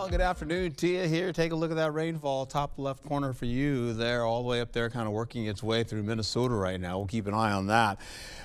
Well, good afternoon to you here. Take a look at that rainfall, top left corner for you there, all the way up there, kind of working its way through Minnesota right now. We'll keep an eye on that.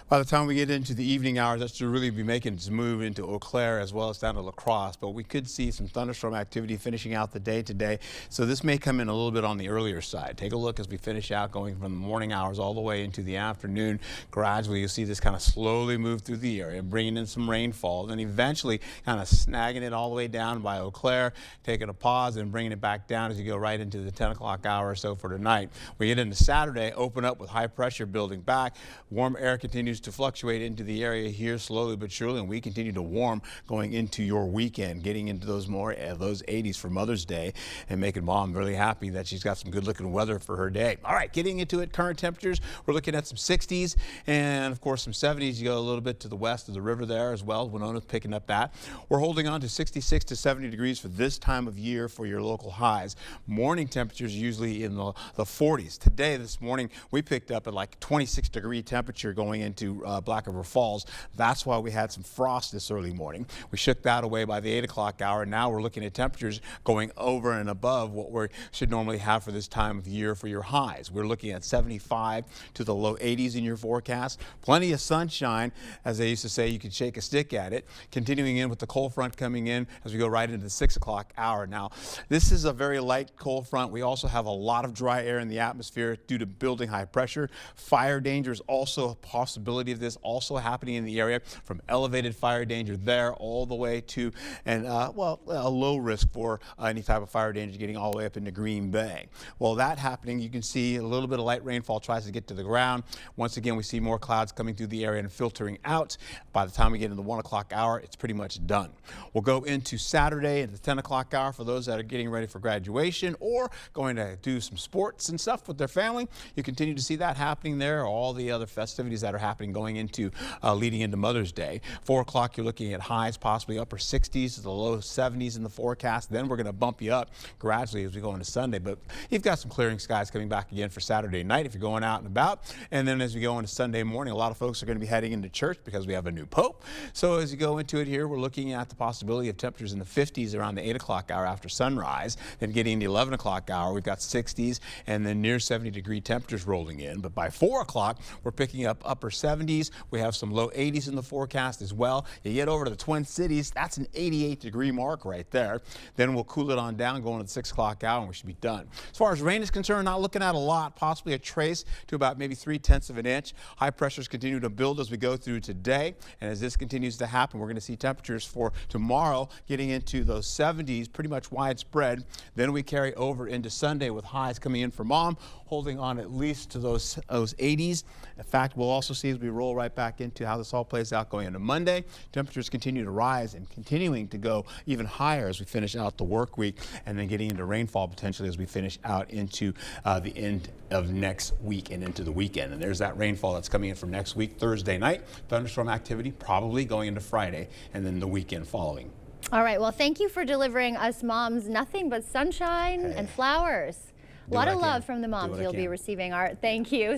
By the time we get into the evening hours, that should really be making its move into Eau Claire as well as down to La Crosse. But we could see some thunderstorm activity finishing out the day today. So this may come in a little bit on the earlier side. Take a look as we finish out going from the morning hours all the way into the afternoon. Gradually, you'll see this kind of slowly move through the area, bringing in some rainfall, then eventually kind of snagging it all the way down by Eau Claire, taking a pause and bringing it back down as you go right into the 10 o'clock hour or so for tonight. We get into Saturday, open up with high pressure building back. Warm air continues to fluctuate into the area here slowly but surely, and we continue to warm going into your weekend, getting into those more those 80s for Mother's Day and making Mom really happy that she's got some good looking weather for her day. All right, getting into it, current temperatures, we're looking at some 60s and of course some 70s. You go a little bit to the west of the river there as well. Winona's picking up that. We're holding on to 66 to 70 degrees for this time of year for your local highs. Morning temperatures usually in the 40s. Today, this morning, we picked up at like 26-degree temperature going into Black River Falls. That's why we had some frost this early morning. We shook that away by the 8 o'clock hour. Now we're looking at temperatures going over and above what we should normally have for this time of year for your highs. We're looking at 75 to the low 80s in your forecast. Plenty of sunshine. As they used to say, you could shake a stick at it. Continuing in with the cold front coming in as we go right into the 6 o'clock hour. Now, this is a very light cold front. We also have a lot of dry air in the atmosphere due to building high pressure. Fire danger is also a possibility of this also happening in the area, from elevated fire danger there all the way to a low risk for any type of fire danger getting all the way up into Green Bay. Well, that happening, you can see a little bit of light rainfall tries to get to the ground. Once again, we see more clouds coming through the area and filtering out. By the time we get into the 1 o'clock hour, it's pretty much done. We'll go into Saturday at the 10 o'clock hour for those that are getting ready for graduation or going to do some sports and stuff with their family. You continue to see that happening there. All the other festivities that are happening going into leading into Mother's Day. 4 o'clock, you're looking at highs possibly upper 60s to the low 70s in the forecast. Then we're going to bump you up gradually as we go into Sunday. But you've got some clearing skies coming back again for Saturday night if you're going out and about. And then as we go into Sunday morning, a lot of folks are going to be heading into church because we have a new pope. So as you go into it here, we're looking at the possibility of temperatures in the 50s around the 8 o'clock hour after sunrise. Then getting into the 11 o'clock hour, we've got 60s and then near 70-degree temperatures rolling in. But by 4 o'clock, we're picking up upper 70s. We have some low 80s in the forecast as well. You get over to the Twin Cities, that's an 88-degree mark right there. Then we'll cool it on down going to the 6 o'clock hour and we should be done. As far as rain is concerned, not looking at a lot, possibly a trace to about maybe 3/10 of an inch. High pressures continue to build as we go through today. And as this continues to happen, we're going to see temperatures for tomorrow getting into those 70s, pretty much widespread. Then we carry over into Sunday with highs coming in for Mom, holding on at least to those 80s. In fact, we'll also see as we roll right back into how this all plays out going into Monday. Temperatures continue to rise and continuing to go even higher as we finish out the work week, and then getting into rainfall potentially as we finish out into the end of next week and into the weekend. And there's that rainfall that's coming in from next week, Thursday night. Thunderstorm activity probably going into Friday and then the weekend following. All right. Well, thank you for delivering us moms nothing but sunshine and flowers. A lot of love from the moms you'll be receiving, Art. Thank you.